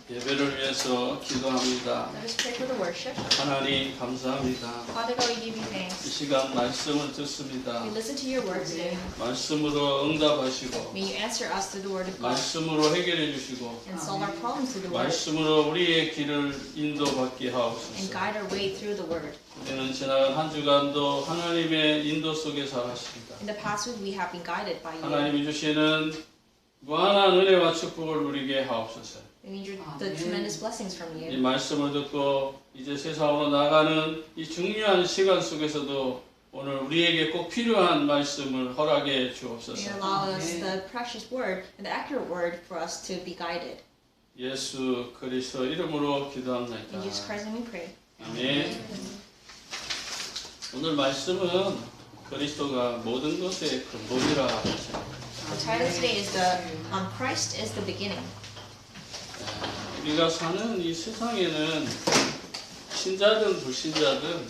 예배를 위해서 기도합니다. Let us pray for the worship. 하나님 감사합니다. Father God, we give you 이 thanks. 시간 말씀을 듣습니다. We listen to your word today. 말씀으로 응답하시고 May you answer us through the word of God 말씀으로 해결해 주시고 and solve our problems through the word 말씀으로 우리의 길을 인도받게 and 하옵소서. guide our way through the word. 우리는 지난 한 주간도 하나님의 인도 속에 살았습니다. In the past week, we have been guided by you. 하나님이 주시는 무한한 은혜와 축복을 누리게 하옵소서. We need the tremendous blessings from 이 you. 말씀을 듣고 이제 세상으로 나가는 이 중요한 시간 속에서도 오늘 우리에게 꼭 필요한 말씀을 허락해 May you 주옵소서. allow us the precious word and the accurate word for us to be guided. 예수 그리스도 이름으로 기도합니다. In Jesus Christ's name we pray. 아멘. 오늘 말씀은 그리스도가 모든 것의 근본이라 하셨습니다. The title today is the Christ is the beginning. 우리가 사는 이 세상에는 신자든 불신자든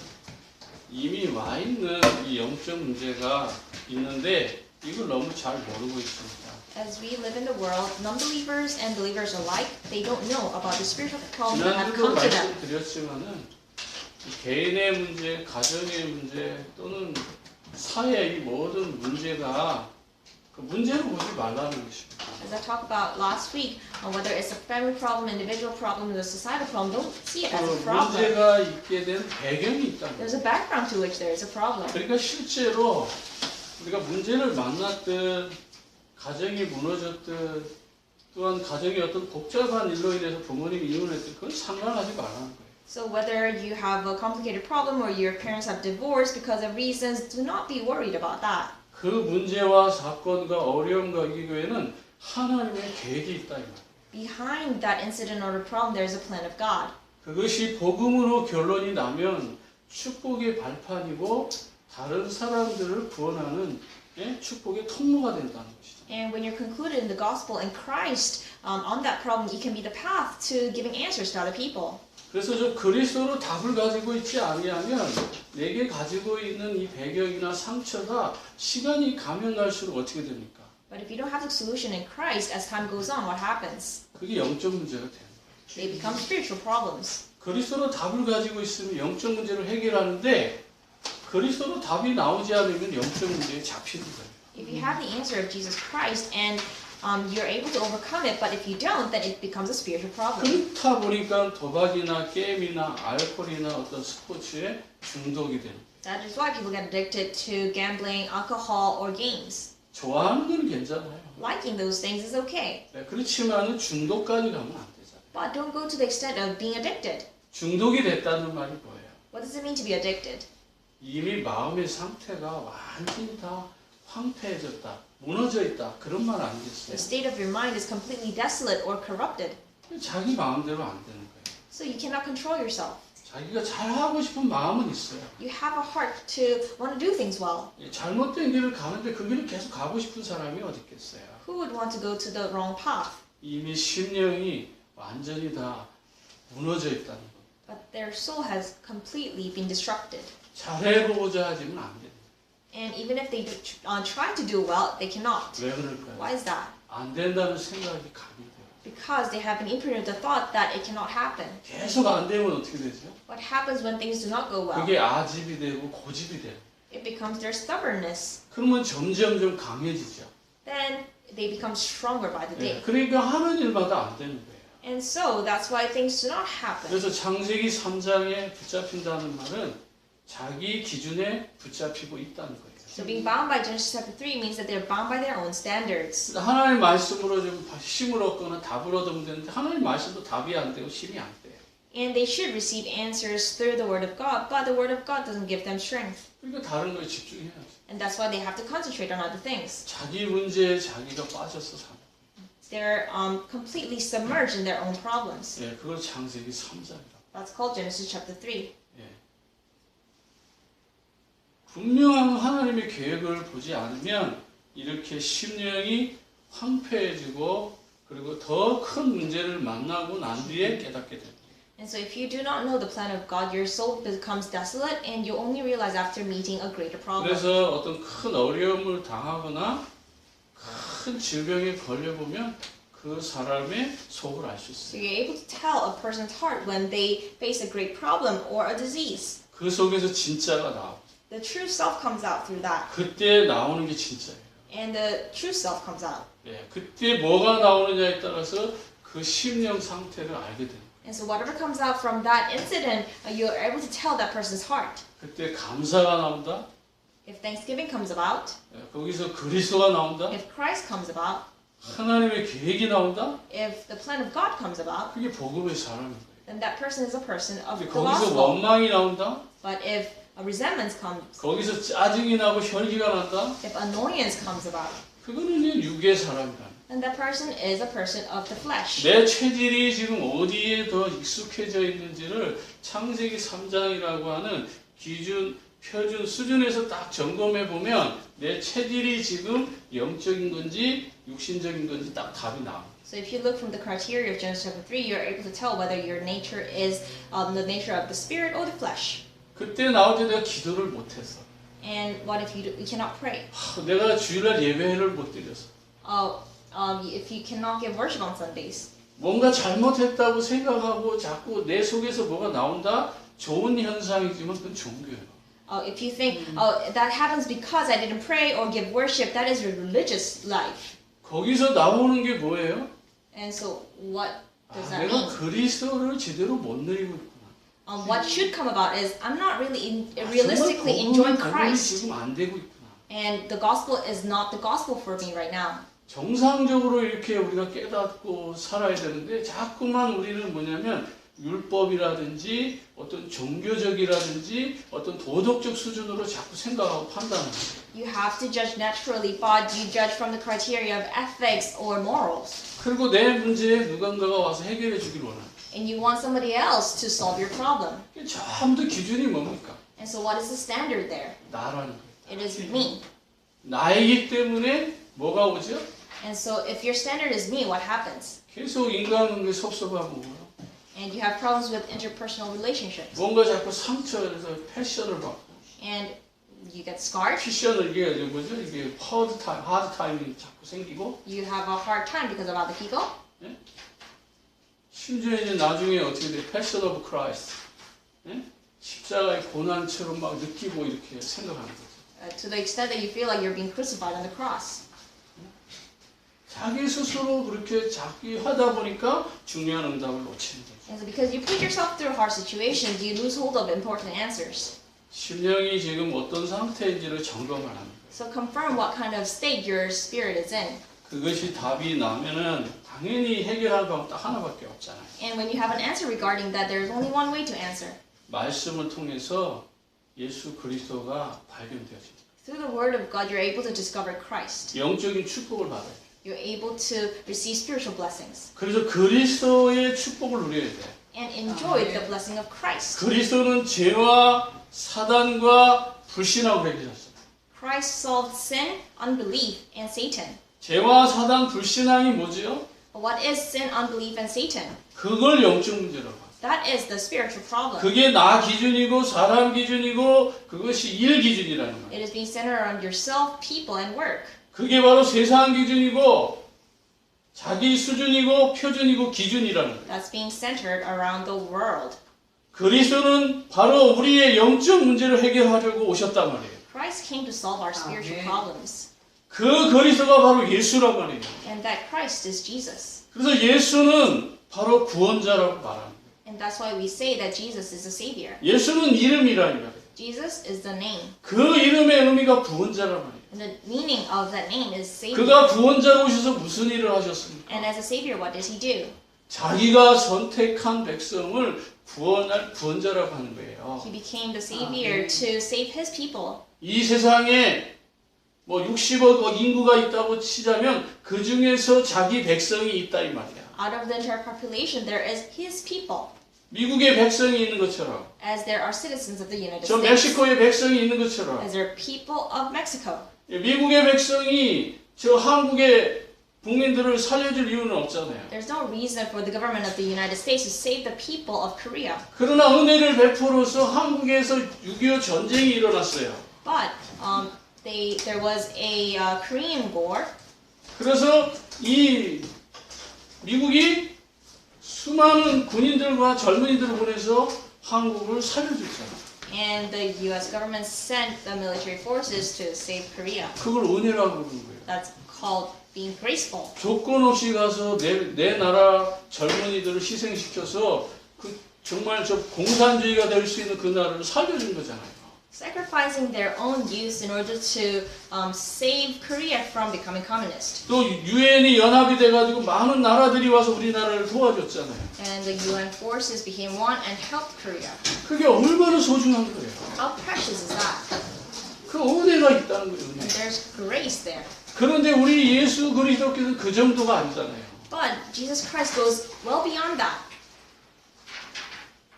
이미 와 있는 이 영적 문제가 있는데 이걸 너무 잘 모르고 있습니다. As we live in the world, non-believers and believers alike, they don't know about the spiritual problems that have 지난주도 come to them. 말씀드렸지만은 이 개인의 문제, 가정의 문제 또는 사회의 이 모든 문제가 그 문제로 보지 말라는 것입니다. As I talked about last week, whether it's a family problem, individual problem, or a societal problem, don't see it as a 그 problem. 문제가 있게 된 배경이 있다는 There's 거예요. a background to which there is a problem. 그러니까 실제로 우리가 문제를 만났든 가정이 무너졌든 또한 가정의 어떤 복잡한 일로 인해서 부모님이 이혼했든 그건 상관하지 말라는 거예요. So whether you have a complicated problem or your parents have divorced because of reasons, do not be worried about that. 그 문제와 사건과 어려움과 이기에는 하나님의 계획이 있다 이 말이에요. Behind that incident or the problem, there is a plan of God. 그것이 복음으로 결론이 나면 축복의 발판이고 다른 사람들을 구원하는 축복의 통로가 된다는 것이죠. And when you're concluded in the gospel in Christ, on that problem, it can be the path to giving answers to other people. 그래서 저 그리스도로 답을 가지고 있지 아니하면 내게 가지고 있는 이 배경이나 상처가 시간이 가면 갈수록 어떻게 됩니까? But if you don't have the solution in Christ, as time goes on, what happens? 그게 영적 문제가 되는 거예요. They become spiritual problems. 그리스도로 답을 가지고 있으면 영적 문제를 해결하는데 그리스도로 답이 나오지 않으면 영적 문제에 잡히는 거예요. If you have the answer of Jesus Christ and you're able to overcome it, but if you don't, then it becomes a spiritual problem. 그렇다 보니까 도박이나 게임이나 알코올이나 어떤 스포츠에 중독이 됩니다. That is why people get addicted to gambling, alcohol, or games. 좋아하는 건 괜찮아요. Liking those things is okay, 그렇지만 중독까지 가면 안 되잖아요. but don't go to the extent of being addicted. 중독이 됐다는 말이 뭐예요? What does it mean to be addicted? 이미 마음의 상태가 완전히 다 황폐해졌다, 무너져 있다 그런 말 The 아니겠어요? state of your mind is completely desolate or corrupted, 자기 마음대로 안 되는 거예요. so you cannot control yourself. 자기가 잘하고 싶은 마음은 있어요. You have a heart to want to do things well. 잘못된 길을 가는데 그 길을 계속 가고 싶은 사람이 어디 있겠어요? Who would want to go to the wrong path? 이미 심령이 완전히 다 무너져 있다는 거. But their soul has completely been disrupted. 잘해보고자 하지만 안 됩니다. And even if they try to do well, they cannot. 왜 그럴까요? Why is that? 안 된다는 생각이 강해요. Because they have been imprinted with the thought that it cannot happen. 계속 안 되면 어떻게 되죠? What happens when things do not go well? 그게 아집이 되고 고집이 돼요. It becomes their stubbornness. 그러면 점점 강해지죠. Then they become stronger by the day. 그러니까 하는 일마다 안 되는 거예요. And so that's why things do not happen. 그래서 창세기 3장에 붙잡힌다는 말은 자기 기준에 붙잡히고 있다는 거예요. So being bound by Genesis chapter 3 means that they're bound by their own standards. 하나님 말씀으로 좀 힘을 얻거나 답을 얻으면 되는데 하나님 말씀도 답이 안 되고 힘이 안 돼요. And they should receive answers through the Word of God, but the Word of God doesn't give them strength. 그러니까 다른 거에 집중해야죠. And that's why they have to concentrate on other things. 자기 문제에 자기가 빠져서 사는 They're completely submerged in their own problems. 거예요. 그걸 창세기 3장이라고. That's called Genesis chapter 3. 분명한 하나님의 계획을 보지 않으면 이렇게 심령이 황폐해지고 그리고 더 큰 문제를 만나고 난 뒤에 깨닫게 됩니다. And so if you do not know the plan of God, your soul becomes desolate and you only realize after meeting a greater problem. 그래서 어떤 큰 어려움을 당하거나 큰 질병에 걸려보면 그 그 사람의 속을 알 수 So 있어요. you're able to tell a person's heart when they face a great problem or a disease. 그 속에서 진짜가 나와. The true self comes out through that. 그때 나오는 게 진짜예요. And the true self comes out. 예, 그때 뭐가 나오느냐에 따라서 그 심령 상태를 알게 돼요. And so whatever comes out from that incident, you're able to tell that person's heart. 그때 감사가 나온다. If thanksgiving comes about, 예, 거기서 그리스도가 나온다. if Christ comes about, 하나님의 계획이 나온다. if the plan of God comes about, 그게 복음의 사람인 거예요. then that person is a person of 근데 the 거기서 gospel. 원망이 나온다. But if a resentment comes, 거기서 짜증이 나고 혈기가 난다. if annoyance comes about, 그거는 이제 육의 사람이다. then that person is a person of the flesh. 내 체질이 지금 어디에 더 익숙해져 있는지를 창세기 3장이라고 하는 기준, 표준, 수준에서 딱 점검해 보면 내 체질이 지금 영적인 건지 육신적인 건지 딱 답이 나옵니다. So if you look from the criteria of Genesis chapter 3, you're able to tell whether your nature is the nature of the spirit or the flesh. 그때 나올 때 내가 기도를 못했어. And what if you cannot pray? 내가 주일날 예배를 못 드렸어. If you cannot give worship on Sundays, 뭔가 잘못했다고 생각하고 자꾸 내 속에서 뭐가 나온다? 좋은 현상이지만 그건 종교예요. if you think, that happens because I didn't pray or give worship, that is your religious life. 거기서 나오는 게 뭐예요? And so what does that 내가 mean? 그리스도를 제대로 못 누리고 있구나. What should come about is I'm not really 정말 realistically enjoying 복음이 Christ, 지금 안 되고 있구나. and the gospel is not the gospel for me right now. 정상적으로 이렇게 우리가 깨닫고 살아야 되는데 자꾸만 우리는 뭐냐면 율법이라든지 어떤 종교적이라든지 어떤 도덕적 수준으로 자꾸 생각하고 판단합니다. You have to judge naturally, but you judge from the criteria of ethics or morals. 그리고 내 문제에 누군가가 와서 해결해 주길 원합니다. And you want somebody else to solve your problem. 전부 다 기준이 뭡니까? And so what is the standard there? 나라는 거예요. It is me. 나이기 때문에 뭐가 오죠? And so if your standard is me, what happens? 계속 인간관계 섭섭하고 And you have problems with interpersonal relationships. 뭔가 자꾸 상처에서 패션을 받고 And you get scarred. 패션을 이게 뭐죠? 이게 하드 타임이 자꾸 생기고 You have a hard time because of other people. 심지어 이제 나중에 어떻게 돼? 패션 오브 크라이스트. 십자가의 고난처럼 막 느끼고 이렇게 생각하는 거죠. To the extent that you feel like you're being crucified on the cross. 자기 스스로 그렇게 자기 하다 보니까 중요한 응답을 놓치는 거죠. And so because you put yourself through hard situations, you lose hold of important answers. 심령이 지금 어떤 상태인지를 점검을 합니다. So confirm what kind of state your spirit is in. 그것이 답이 나면은 당연히 해결할 방법 딱 하나밖에 없잖아요. And when you have an answer regarding that, there is only one way to answer. 말씀을 통해서 예수 그리스도가 발견되어집니다. Through the word of God, you're able to discover Christ. 영적인 축복을 받아요. You're able to receive spiritual blessings 그래서 그리스도의 축복을 누려야 돼. and enjoy the blessing of Christ. 그리스도는 죄와 사단과 불신하고 해결했어요. Christ solved sin, unbelief, and Satan. 죄와 사단, 불신앙이 뭐지요? But what is sin, unbelief, and Satan? 그걸 영적 문제라고 해요. That is the spiritual problem. 그게 나 기준이고 사람 기준이고 그것이 일 기준이라는 거예요. It is being centered around yourself, people, and work. 그게 바로 세상 기준이고 자기 수준이고 표준이고 기준이라는 거예요. That's being centered around the world. 그리스도는 바로 우리의 영적 문제를 해결하려고 오셨단 말이에요. Christ came to solve our spiritual problems. 그 그리스도가 바로 예수란 말이에요. And that Christ is Jesus. 그래서 예수는 바로 구원자라고 말합니다. And that's why we say that Jesus is a savior. 예수는 이름이라는 거예요. Jesus is the name. 그 이름의 의미가 구원자란 말이에요. And the meaning of that name is savior. 그가 구원자로 오셔서 무슨 일을 하셨습니까? And as a savior, what does he do? 자기가 선택한 백성을 구원할 구원자라고 하는 거예요. He became the savior to save his people. 이 세상에 뭐 60억 인구가 있다고 치자면 그 중에서 자기 백성이 있다 이 말이야. Out of the entire population, there is his people. 미국의 백성이 있는 것처럼, As there are citizens of the United 저 States. 멕시코의 백성이 있는 것처럼, As there are people of Mexico. 미국의 백성이 저 한국의 국민들을 살려줄 이유는 없잖아요. There's no reason for the government of the United States to save the people of Korea. 그러나 은혜를 베풀어서 한국에서 6.25 전쟁이 일어났어요. But there was a Korean War. 그래서 이 미국이 수많은 군인들과 젊은이들을 보내서 한국을 살려줬잖아. And the US government sent the military forces to save Korea. 그걸 은혜라고 부르는 거예요. That's called being graceful. 조건 없이 가서 내 나라 젊은이들을 희생시켜서 그 정말 저 공산주의가 될 수 있는 그 나라를 살려준 거잖아요. Sacrificing their own youth in order to save Korea from becoming communist. 또 유엔이 연합이 돼가지고 많은 나라들이 와서 우리나라를 도와줬잖아요. And the UN forces became one and helped Korea. 그게 얼마나 소중한 거예요. How precious is that? 그 은혜가 있다는 거예요. 은혜. And there's grace there. 그런데 우리 예수 그리스도께서는 그 정도가 아니잖아요. But Jesus Christ goes well beyond that.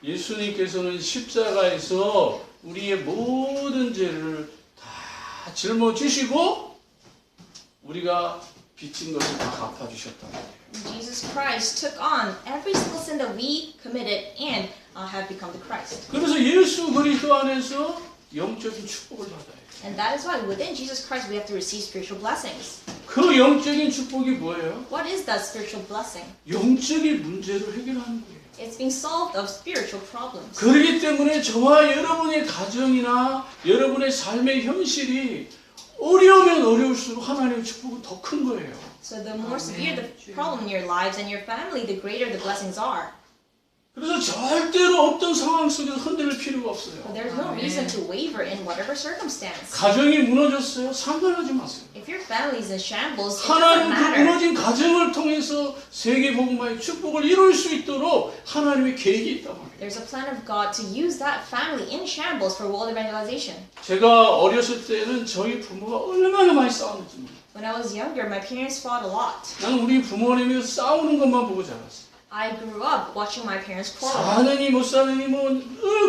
예수님께서는 십자가에서 우리의 모든 죄를 다 짊어지시고 우리가 빚진 것을 다 갚아주셨단 말이에요. Jesus Christ took on every single sin that we committed and have become the Christ. 그래서 예수 그리스도 안에서 영적인 축복을 받아요. And that is why within Jesus Christ we have to receive spiritual blessings. 그 영적인 축복이 뭐예요? What is that spiritual blessing? 영적인 문제를 해결하는 거예요. It's being solved of spiritual problems. 그렇기 때문에 저와 여러분의 가정이나 여러분의 삶의 현실이 어려우면 어려울수록 하나님의 축복은 더 큰 거예요. So the more severe the problem in your lives and your family, the greater the blessings are. 그래서 절대로 어떤 상황 속에서 흔들릴 필요가 없어요. But there's no reason to waver in whatever circumstance. 가정이 무너졌어요? 상관하지 마세요. If your family is in shambles, it doesn't 하나님 그 matter. 무너진 가정을 통해서 세계복음화의 축복을 이룰 수 있도록 하나님의 계획이 있단 말이에요. There's a plan of God to use that family in shambles for world evangelization. 제가 어렸을 때는 저희 부모가 얼마나 많이 싸웠는지 몰라요. When I was younger, my parents fought a lot. 나는 우리 부모님이 싸우는 것만 보고 자랐어요. I grew up watching my parents quarrel. 사느니 못 사느니 뭐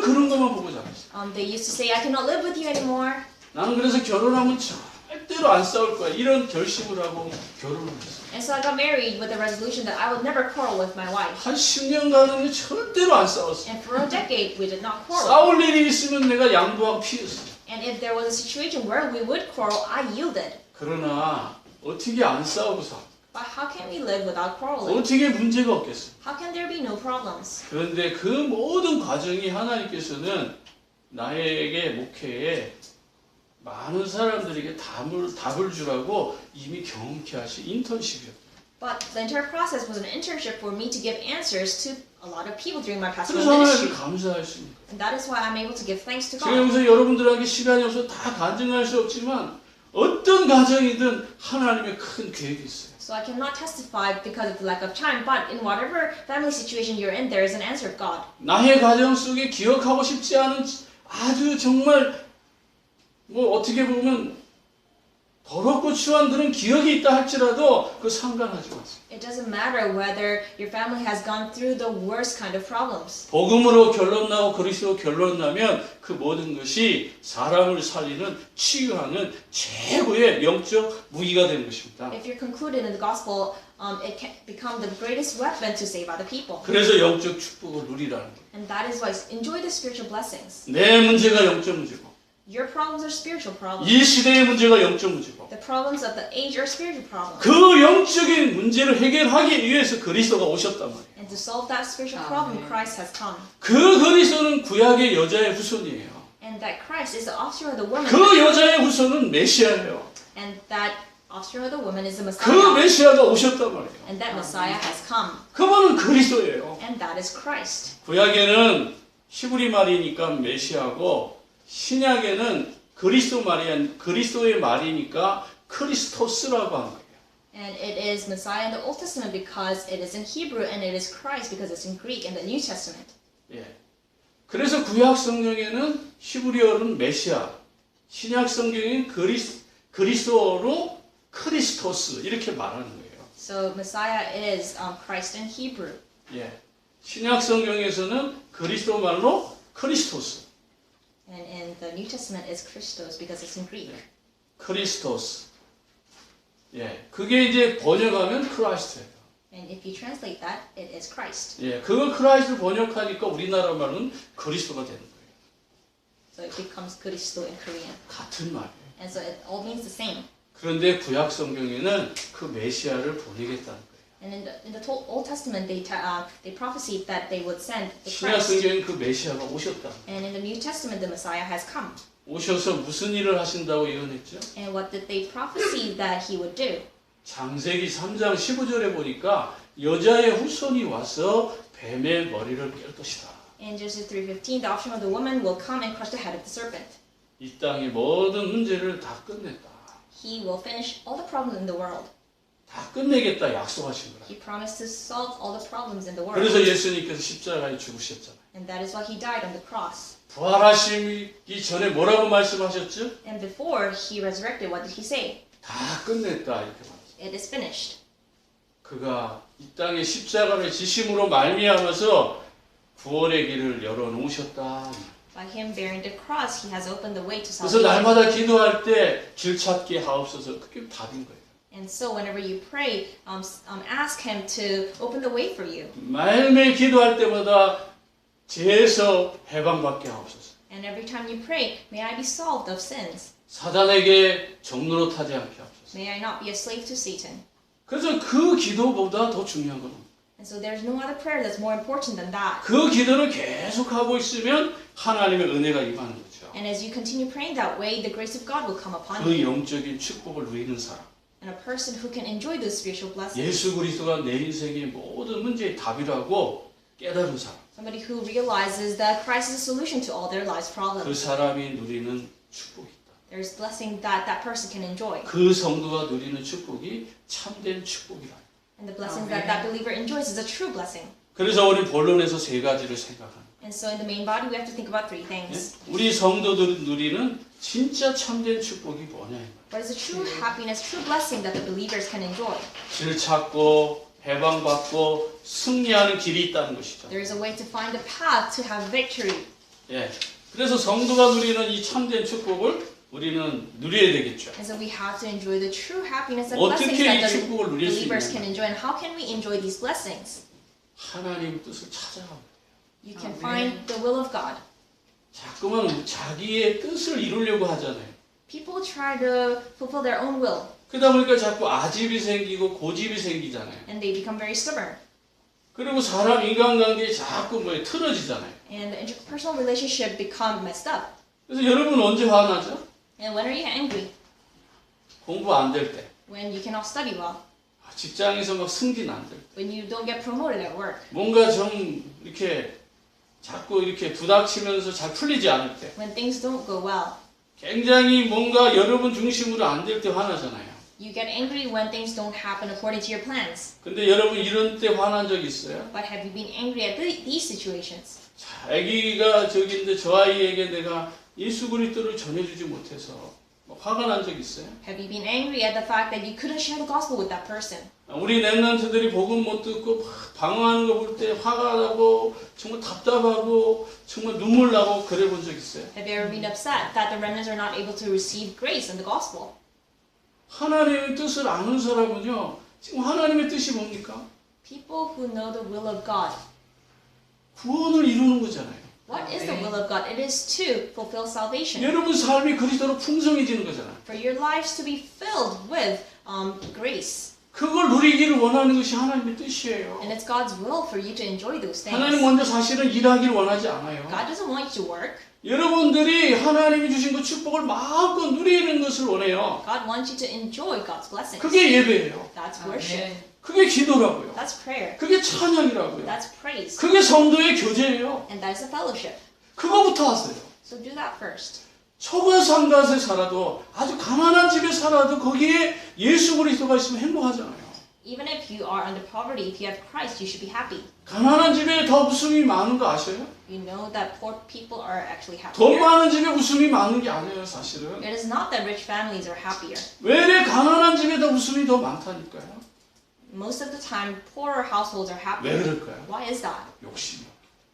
그런 것만 보고 자랐어요. They used to say, I cannot live with you anymore. 나는 그래서 결혼하면 절대로 안 싸울 거야. 이런 결심을 하고 결혼을 했어요. And so I got married with the resolution that I would never quarrel with my wife. 한 10년간은 절대로 안 싸웠어요. And for a decade, we did not quarrel. 싸울 일이 있으면 내가 양보하고 피했어요. And if there was a situation where we would quarrel, I yielded. 그러나 어떻게 안 싸우고 사? But how can we live without quarreling? 어떻게 문제가 없겠어요? How can there be no problems? 그런데 그 모든 과정이 하나님께서는 나에게 목회에 많은 사람들에게 답을 주라고 이미 경험케 하신 인턴십이었어요. But the entire process was an internship for me to give answers to a lot of people during my pastoral 그래서 ministry. 하나님께 감사했습니다. And that is why I'm able to give thanks to 제가 God. 여기서 여러분들에게 시간이 없어서 다 간증할 수 없지만 어떤 가정이든 하나님의 큰 계획이 있어요. So I cannot testify because of the lack of time, but in whatever family situation you're in, there is an answer of God. 나의 가정 속에 기억하고 싶지 않은 아주 정말 뭐 어떻게 보면 더럽고 추한 그런 기억이 있다 할지라도 그 상관하지 마세요. It doesn't matter whether your family has gone through the worst kind of problems. 복음으로 결론 나고 그리스도 결론 나면 그 모든 것이 사람을 살리는 치유하는 최고의 영적 무기가 되는 것입니다. If you're concluded in the gospel, it can become the greatest weapon to save other people. 그래서 영적 축복을 누리라는 거예요. And that is why enjoy the spiritual blessings. 내 문제가 영적 문제고 Your problems are spiritual problems. 이 시대의 문제가 영적 문제고 The problems of the age are spiritual problems. 그 영적인 문제를 해결하기 위해서 그리스도가 오셨단 말이에요. And to solve that spiritual problem, Christ has come. 그 그리스도는 구약의 여자의 후손이에요. And that Christ is the offspring of the woman. 그 여자의 후손은 메시아예요. And that offspring of the woman is the 그 Messiah. 메시아가 오셨단 말이에요. And that Messiah has come. 그분은 그리스도예요. And that is Christ. 구약에는 히브리 말이니까 메시아고 신약에는 그리스도의 말이니까 크리스토스라고 하는 거예요. And it is Messiah in the Old Testament because it is in Hebrew, and it is Christ because it's in Greek in the New Testament. 예. 그래서 구약 성경에는 히브리어는 메시아, 신약 성경에는 그리스도로 크리스토스 이렇게 말하는 거예요. So Messiah is Christ in Hebrew. 예. 신약 성경에서는 그리스도 말로 크리스토스. And in the New Testament it's Christos because it's in Greek. 크리스토스. 예. 그게 이제 번역하면 크라이스트예요. And if you translate that, it is Christ. 예. 그걸 크라이스트 번역하니까 우리나라 말은 그리스도가 되는 거예요. So it becomes Christo in Korean. 같은 말이에요. And so it all means the same. 그런데 구약 성경에는 그 메시아를 보내겠다는 거예요. And in the Old Testament, they prophesied that they would send the 신약 Christ. 성경엔 그 메시아가 오셨다. And in the New Testament, the Messiah has come. 오셔서 무슨 일을 하신다고 예언했죠? And what did they prophesy that he would do? 창세기 3장 15절에 보니까 여자의 후손이 와서 뱀의 머리를 깰 것이다. In Genesis 3:15, the offspring of the woman will come and crush the head of the serpent. 이 땅의 모든 문제를 다 끝냈다. He will finish all the problems in the world. 다 끝내겠다 약속하신 거라. He promised to solve all the problems in the world. 그래서 예수님께서 십자가에 죽으셨잖아요. And that is why he died on the cross. 부활하시기 전에 뭐라고 말씀하셨죠? And before he resurrected, what did he say? 다 끝냈다 이렇게 말했어요. It is finished. 그가 이 땅에 십자가를 지심으로 말미암아서 구원의 길을 열어놓으셨다. By him bearing the cross, he has opened the way to 그래서 salvation. 날마다 기도할 때 길 찾기 하옵소서. 그게 답인 거예요. And so whenever you pray, ask him to open the way for you. 매일매일 기도할 때마다 죄에서 해방받게 하옵소서. And every time you pray, may I be solved of sins. 사단에게 종로로 타지 않게 하옵소서. May I not be a slave to Satan. 그래서 그 기도보다 더 중요한 건 없어요. And so there's no other prayer that's more important than that. 그 기도를 계속하고 있으면 하나님의 은혜가 임하는 거죠. And as you continue praying that way, the grace of God will come upon 그 you. 영적인 축복을 누리는 사람. And a person who can enjoy those spiritual blessings. 예수 그리스도가 내 인생의 모든 문제의 답이라고 깨달은 사람. Somebody who realizes that Christ is a solution to all their life's 그 problems. 사람이 누리는 축복이 있다. There's blessing that that person can enjoy. 그 성도가 누리는 축복이 참된 축복이라. And the blessing that that believer enjoys is a true blessing. 그래서 우리 본론에서 세 가지를 생각하는 And so in the main body, we have to think about three 거예요. things. 우리 성도들이 누리는 진짜 참된 축복이 뭐냐. What is the true happiness, true blessing that the believers can enjoy? 길 찾고 해방받고 승리하는 길이 있다는 것이죠. There is a way to find a path to have victory. 예. 그래서 성도가 누리는 이 참된 축복을 우리는 누려야 되겠죠. And so we have to enjoy the true happiness and 어떻게 blessings 이 that the 축복을 누릴 수 believers can 있느냐? enjoy. And how can we enjoy these blessings? 하나님 뜻을 찾아가면 You can find the will of God. 자꾸만 자기의 뜻을 이루려고 하잖아요. People try to fulfill their own will, 그러다 보니까 자꾸 아집이 생기고 고집이 생기잖아요. and they become very stubborn. 그리고 사람 인간관계에 자꾸 뭐 틀어지잖아요. And the interpersonal relationship become messed up. 그래서 여러분 언제 화나죠? And when are you angry? 공부 안 될 때. When you cannot study well. 직장에서 막 승진 안 될 때. When you don't get promoted at work. 뭔가 좀 이렇게 자꾸 이렇게 부닥치면서 잘 풀리지 않을 때. When things don't go well. 굉장히 뭔가 여러분 중심으로 안 될 때 화나잖아요. You get angry when things don't happen according to your plans. 근데 여러분 이런 때 화난 적 있어요? But have you been angry at these situations? 자, 아기가 저기인데 저 아이에게 내가 예수 그리스도를 전해주지 못해서 뭐 화가 난 적 있어요? Have you been angry at the fact that you couldn't share the gospel with that person? 우리 랩런트들이 복음 못 듣고 막 방황하는 거 볼 때 화가 나고 정말 답답하고 정말 눈물 나고 그래 본 적 있어요? Have you ever been upset that the remnants are not able to receive grace and the gospel? 하나님의 뜻을 아는 사람은요, 지금 하나님의 뜻이 뭡니까? People who know the will of God. 구원을 이루는 거잖아요. What is the will of God? It is to fulfill salvation. 여러분 삶이 그리스도로 풍성해지는 거잖아요. For your lives to be filled with grace. 그걸 누리기를 원하는 것이 하나님의 뜻이에요. And it's God's will for you to enjoy those things. 하나님 먼저 사실은 일하기를 원하지 않아요. God doesn't want you to work. 여러분들이 하나님이 주신 그 축복을 마음껏 누리는 것을 원해요. God wants you to enjoy God's blessings. 그게 예배예요. That's worship. 그게 기도라고요. That's prayer. 그게 찬양이라고요. That's praise. 그게 성도의 교제예요. And that is a fellowship. 그거부터 하세요. So do that first. 초가상갓에 살아도 아주 가난한 집에 살아도 거기에 예수 그리스도가 있으면 행복하잖아요. Even if you are under poverty, if you have Christ, you should be happy. 가난한 집에 더 웃음이 많은 거 아세요? You know that poor people are actually 돈 happier. 많은 집에 웃음이 많은 게 아니에요, 사실은. It is not that rich families are happier. 왜 가난한 집에 더 웃음이 더 많다니까요? Most of the time, poorer households are 왜 happier. 그럴까요? Why is that? 욕심이요.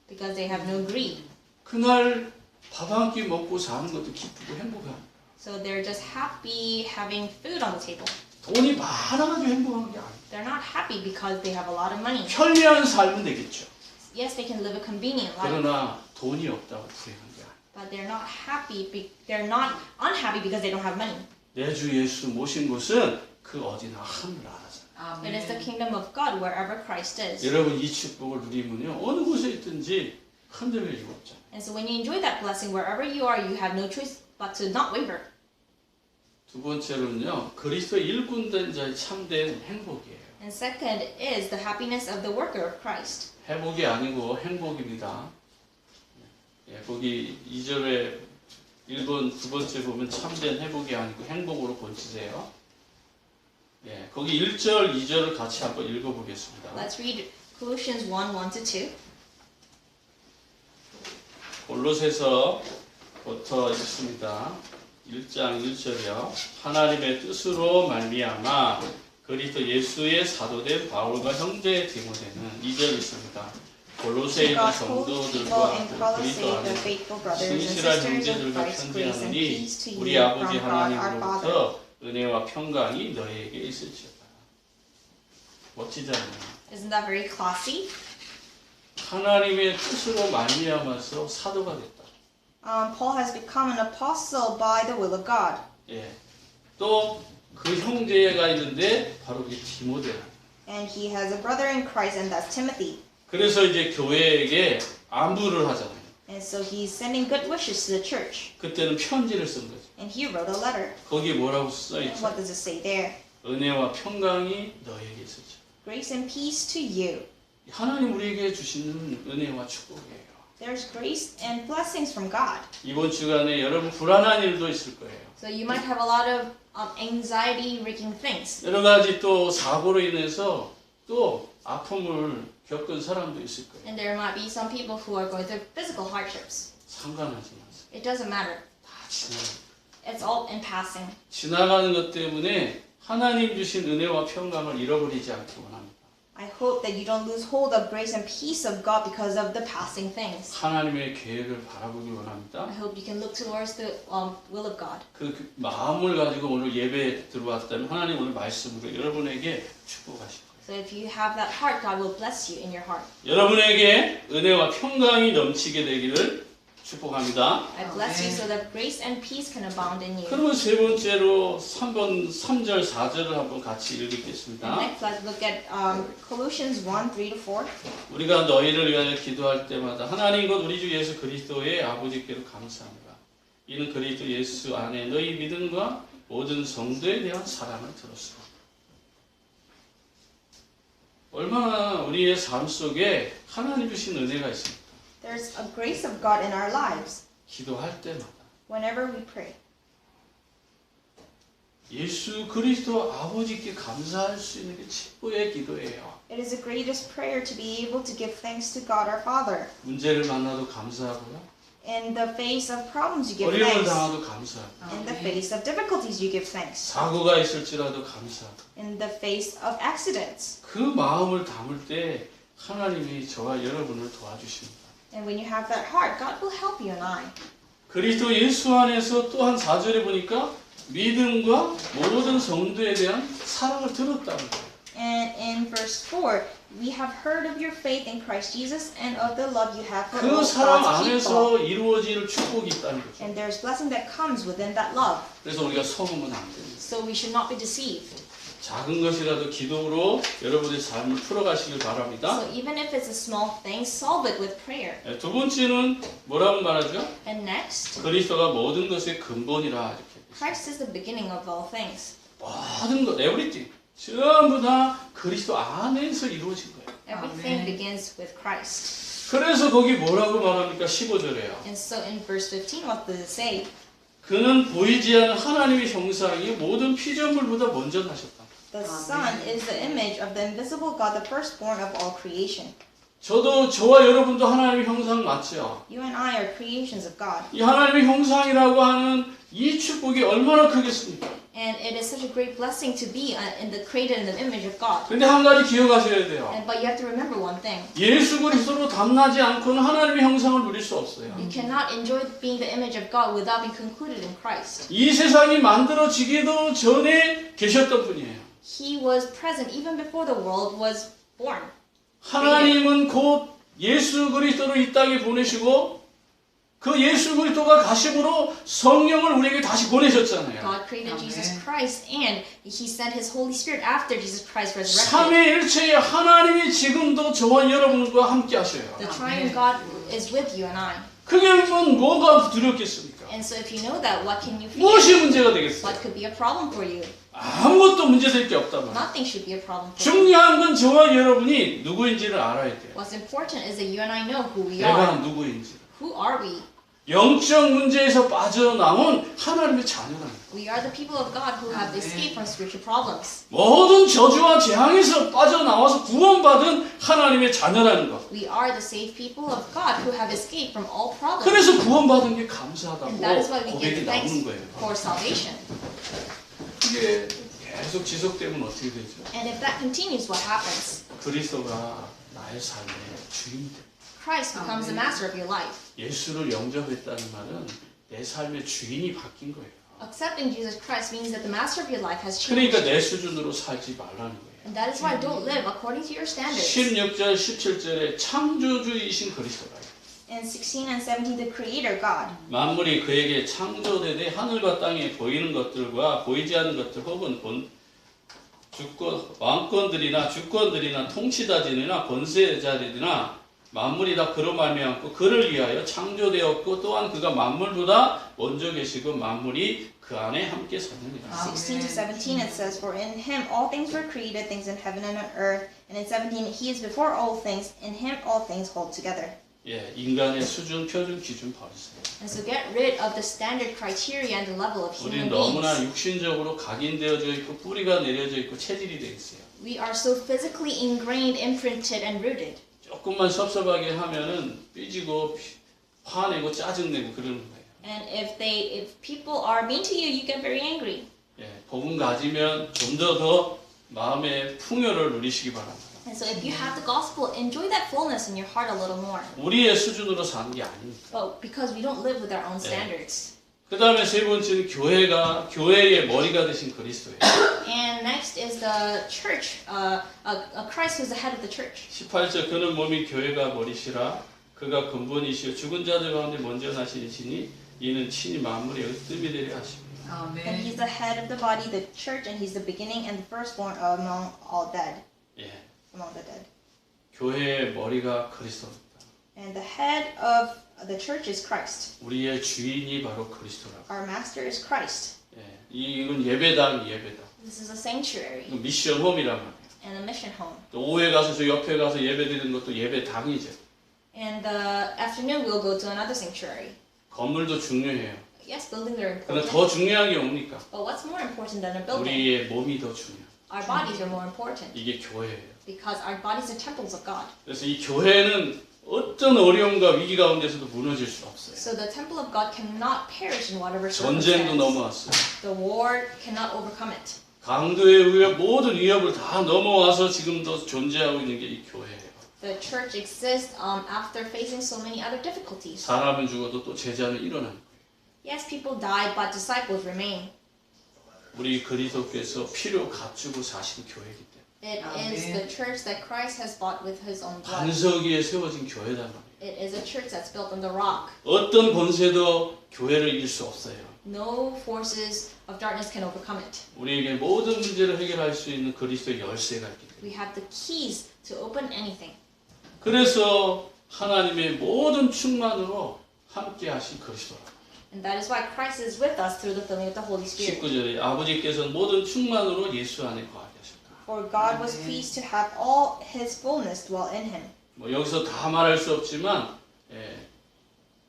Because they have no greed. 그날 밥 한 끼 먹고 사는 것도 기쁘고 행복합니다. So they're just happy having food on the table. 돈이 많아가지고 행복한 게 아니에요. They're not happy because they have a lot of money. 편리한 삶은 되겠죠. Yes, they can live a convenient life, 그러나 돈이 없다고 불행한 게 아니에요. but they're not happy. They're not unhappy because they don't have money. 내 주 예수 모신 곳은 그 어디나 하늘 나라잖아요. It is the kingdom of God wherever Christ is. 여러분 이 축복을 누리면요 어느 곳에 있든지 흔들릴 이유 없죠. And so when you enjoy that blessing wherever you are, you have no choice but to not waver. 두 번째로는요 그리스도 일꾼된 자의 참된 행복이에요. And second is the happiness of the worker of Christ. 회복이 아니고 행복입니다. 예, 거기 2절에 1번 두 번째 보면 참된 회복이 아니고 행복으로 고치세요. 예, 거기 1절, 2절을 같이 한번 읽어보겠습니다. Let's read Colossians 1:1-2. 골로새서부터 읽습니다. 1장 1절이요. 하나님의 뜻으로 말미암아 그리스도 예수의 사도된 바울과 형제 디모데는 2절 있습니다. 골로새에 있는 성도들과 그리스도 안에 신실한 형제들과 편지하노니 우리 아버지 하나님으로부터 은혜와 평강이 너희에게 있을지어다. 멋지잖아요. Isn't that very classy? 하나님의 뜻으로 말미암아서 사도가 됐다. Paul has become an apostle by the will of God. 예. 또 그 형제가 있는데 바로 이 디모데라. And he has a brother in Christ, and that's Timothy. 그래서 이제 교회에게 안부를 하잖아요. And so he's sending good wishes to the church. 그때는 편지를 쓴 거죠. And he wrote a letter. 거기에 뭐라고 써 And 있죠? what does it say there? 은혜와 평강이 너에게 있을지. Grace and peace to you. 하나님 우리에게 주시는 은혜와 축복이에요. There's grace and blessings from God. 이번 주간에 여러분 불안한 일도 있을 거예요. So you might have a lot of anxiety-wreaking things. 여러 가지 또 사고로 인해서 또 아픔을 겪은 사람도 있을 거예요. And there might be some people who are going through physical hardships. 상관하지 마세요. It doesn't matter. 다 지나가요. It's all in passing. 지나가는 것 때문에 하나님 주신 은혜와 평강을 잃어버리지 않기 원합니다. I hope that you don't lose hold of grace and peace of God because of the passing things. 하나님의 계획을 바라보기 원합니다. I hope you can look towards the will of God. 그 마음을 가지고 오늘 예배에 들어왔다면 하나님 오늘 말씀으로 여러분에게 축복하실 거예요. So if you have that heart, God will bless you in your heart. 여러분에게 은혜와 평강이 넘치게 되기를 축복합니다. I bless you so that grace and peace can abound in you. 그러면 세 번째로 3절, 4절을 한번 같이 And 읽겠습니다. next, let's look at Colossians 1:3-4. 우리가 너희를 위하여 기도할 때마다 하나님 곧 우리 주 예수 그리스도의 아버지께로 감사합니다. 이는 그리스도 예수 안에 너희 믿음과 모든 성도에 대한 사랑을 들었습니다. 얼마나 우리의 삶 속에 하나님 주신 은혜가 있습니까? There's a grace of God in our lives 기도할 때마다 whenever we pray. 예수 그리스도 아버지께 감사할 수 있는 게 최고의 기도예요. It is the greatest prayer to be able to give thanks to God our Father. 문제를 만나도 감사하고요. In the face of problems, you give 어려움을 thanks. 당하도 감사하고 In the face of difficulties, you give thanks. 사고가 있을지라도 감사하고 In the face of accidents. 그 마음을 담을 때 하나님이 저와 여러분을 도와주십니다. And when you have that heart, God will help you and I. 그리스도 예수 안에서 또한 4절에 보니까 믿음과 모든 성도에 대한 사랑을 들었다는 거예요. And in verse 4, we have heard of your faith in Christ Jesus and of the love you have for 그 all 사랑 God's people. 안에서 이루어질 축복이 있다는 거죠. And there's blessing that comes within that love. 그래서 우리가 속으면 안 됩니다. So we should not be deceived. 작은 것이라도 기도로 여러분의 삶을 풀어가시길 바랍니다. So even if it's a small thing, solve it with prayer. 네, 두 번째는 뭐라고 말하죠? And next, 그리스도가 모든 것의 근본이라 이렇게. Christ is the beginning of all things. 모든 것, everything. 전부 다 그리스도 안에서 이루어진 거예요. Everything begins with Christ. 그래서 거기 뭐라고 말합니까? 15절에요. And so in verse 15, what does it say? 그는 보이지 않는 하나님의 형상이 모든 피조물보다 먼저 나셨다. The Son is the image of the invisible God, the firstborn of all creation. 저와 여러분도 하나님의 형상 맞죠? You and I are creations of God. 이 하나님의 형상이라고 하는 이 축복이 얼마나 크겠습니까? And it is such a great blessing to be created in the image of God. 근데 한 가지 기억하셔야 돼요. But you have to remember one thing. 예수 그리스도로 담나지 않고는 하나님의 형상을 누릴 수 없어요. You cannot enjoy being the image of God without being concluded in Christ. 이 세상이 만들어지기도 전에 계셨던 분이에요. He was present even before the world was born. 하나님은 곧 예수 그리스도를 이 땅에 보내시고 그 예수 그리스도가 가심으로 성령을 우리에게 다시 보내셨잖아요. God created Amen. Jesus Christ and He sent His Holy Spirit after Jesus Christ resurrected. 삼위일체의 하나님이 지금도 저와 여러분과 함께 하셔요. The Triune God is with you and I. 그러면 뭐가 두렵겠습니까? And so if you know that, what can you fear? 무엇이 문제가 되겠어요? What could be a problem for you? 아무것도 문제될 게 없단 말이에요. Nothing should be a problem for you. 중요한 건 저와 여러분이 누구인지를 알아야 돼요. What's important is that you and I know who we 내가 are. 누구인지. Who are we? 영적 문제에서 빠져나온 하나님의 자녀라는 거예요. We are the people of God who have escaped from spiritual problems. 모든 저주와 재앙에서 빠져나와서 구원받은 하나님의 자녀라는 것. We are the saved people of God who have escaped from all problems. 그래서 구원받은 게 And 감사하다고 that is why we 고백이 give thanks 나오는 거예요. for salvation. 이게 계속 지속되면 어떻게 되죠? And if that continues, what happens? 그리스도가 나의 삶의 주인이 돼요. Christ becomes the master of your life. 예수를 영접했다는 말은 내 삶의 주인이 바뀐 거예요. Accepting Jesus Christ means that the master of your life has 그러니까 changed. 내 수준으로 살지 말라는 거예요. And that is why don't live according to your standards. 16절, 17절에 창조주이신 그리스도가 And 16 and 17, the Creator God. 만물이 그에게 창조되되 하늘과 땅에 보이는 것들과 보이지 않는 것들 혹은 왕권들이나 주권들이나 통치자들이나 권세자들이나 만물이 다 그로 말미암고 그를 위하여 창조되었고 또한 그가 만물보다 먼저 계시고 만물이 그 안에 함께 사느니라. 16 to 17, it says, For in him all things were created, things in heaven and on earth. And in 17, he is before all things, in him all things hold together. 예, 인간의 수준, 표준, 기준 버리세요. And so get rid of the standard criteria and the level of 우리는 human 너무나 beings. 육신적으로 각인되어져 있고 뿌리가 내려져 있고 체질이 되어 있어요. We are so physically ingrained, imprinted, and rooted. 조금만 섭섭하게 하면은 삐지고 화내고 짜증내고 그러는 거예요. And if people are mean to you, you get very angry. 예, 복음 가지면 좀 더 마음의 풍요를 누리시기 바랍니다. And so if you have the gospel, enjoy that fullness in your heart a little more. 우리의 수준으로 사는 게 아닙니다. But because we don't live with our own standards. 그 다음에 세 번째는 교회의 머리가 되신 그리스도예요. And next is the church, Christ who's the head of the church. 18절 그는 몸이 교회가 머리시라 그가 근본이시요 죽은 자들 가운데 먼저 나시니시니 이는 친히 만물의 으뜸이 되려 하십니다. And he's the head of the body, the church, and he's the beginning and the firstborn among all dead. 예, Among the dead. 교회의 머리가 그리스도입니다. And the head of the church is Christ. 우리의 주인이 바로 그리스도라고. Our master is Christ. 예, 이건 예배당. This is a sanctuary 미션 홈이란 말이에요. and a mission home. 또 오후에 가서 저 옆에 가서 예배드리는 것도 예배당이죠. And the afternoon we'll go to another sanctuary. 건물도 중요해요. Yes, buildings are 그러나 important. 더 중요한 게 뭡니까? But what's more important than a building? 우리의 몸이 더 중요해요. Our bodies are more important 이게 교회예요. because our bodies are temples of God. 그래서 이 교회는 어떤 어려움과 위기 가운데서도 무너질 수 없어요. So the temple of God cannot perish in whatever 전쟁도 circumstance. 넘어왔어요. The war cannot overcome it. 강도의 위협, 모든 위협을 다 넘어와서 지금도 존재하고 있는 게 이 교회예요. The church exists after facing so many other difficulties. 사람은 죽어도 또 제자는 일어나는 거예요. Yes, people died, but disciples remain. 우리 그리스도께서 피로 값주고 사신 교회이기 때문에 It is the church that Christ has bought with His own blood. 반석 위에 세워진 교회단 말이에요. It is a church that's built on the rock. 어떤 권세도 교회를 이길 수 없어요. No forces of darkness can overcome it. 우리에게 모든 문제를 해결할 수 있는 그리스도의 열쇠가 있기 때문에 We have the keys to open anything. 그래서 하나님의 모든 충만으로 함께 하신 그리스도라. And that is why Christ is with us through the filling of the Holy Spirit. 19절에 아버지께서는 모든 충만으로 예수 안에 거하게 하셨다. For God was pleased to have all his fullness dwell in him. 뭐 여기서 다 말할 수 없지만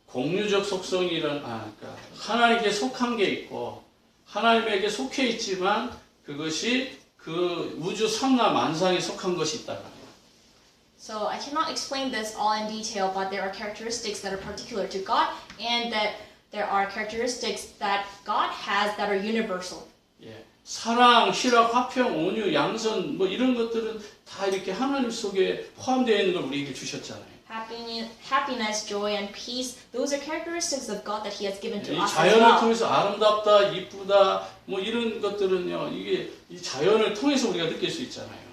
공유적 속성이란 그러니까 하나님께 속한 게 있고 하나님에게 속해 있지만 그것이 그 우주 삼라 만상에 속한 것이 있다. So I cannot explain this all in detail, but there are characteristics that are particular to God, and that there are characteristics that God has that are universal. 예, 사랑, 희락, 화평, 온유, 양선 뭐 이런 것들은 다 이렇게 하나님 속에 포함되어 있는 걸 우리에게 주셨잖아요. Happiness, joy, and peace, those are characteristics of God that He has given to 이 us as 자연을 well. 통해서 아름답다, 이쁘다 뭐 이런 것들은요. 이게 이 자연을 통해서 우리가 느낄 수 있잖아요.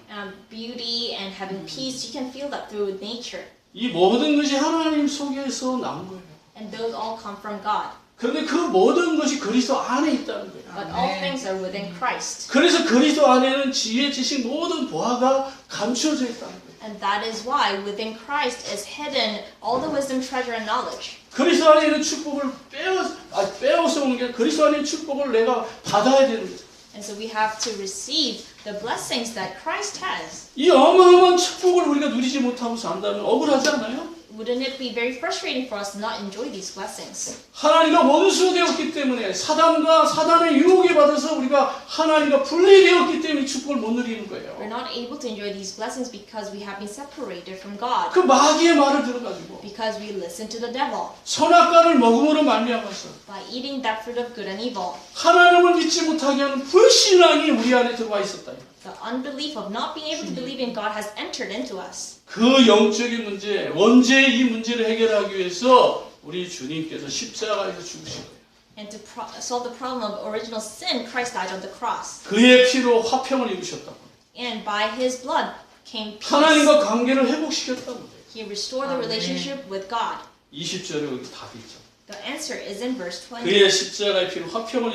Beauty and having peace, you can feel that through nature. 이 모든 것이 하나님 속에서 나온 거예요. And those all come from God. 그런데 그 모든 것이 그리스도 안에 있다는 거예요. But all things are within Christ. 그래서 그리스도 안에는 지혜, 지식, 모든 보화가 감추어져 있다는 거예요. And that is why within Christ is hidden all the wisdom, treasure, and knowledge. 그리스도 안에 있는 축복을 빼앗아 오는 게 그리스도 안에 있는 축복을 내가 받아야 되는 거죠. And so we have to receive the blessings that Christ has. 이 어마어마한 축복을 우리가 누리지 못하고 산다면 억울하지 않아요? Wouldn't it be very frustrating for us to not enjoy these blessings? 하나님과 원수되었기 때문에 사단과 사단의 유혹에 받아서 우리가 하나님과 분리되었기 때문에 이 축복을 못 누리는 거예요. We're not able to enjoy these blessings because we have been separated from God. 그 마귀의 말을 들어가지고 Because we listen to the devil. 선악과를 먹음으로 말미암아서 By eating that fruit of good and evil. 하나님을 믿지 못하게 하는 불신앙이 우리 안에 들어와 있었다. The unbelief of not being able to believe in God has entered into us. 그 영적인 문제, 원죄의 이 문제를 해결하기 위해서 우리 주님께서 십자가에서 죽으신 거예요. And to solve the problem of original sin, Christ died on the cross. 그의 피로 화평을 이루셨다고. And by His blood came peace. 하나님과 관계를 회복시켰다고. He restored the relationship with God. 20절에 여기 답이 있죠. The answer is in verse 20. 그의 십자가의 피로 화평을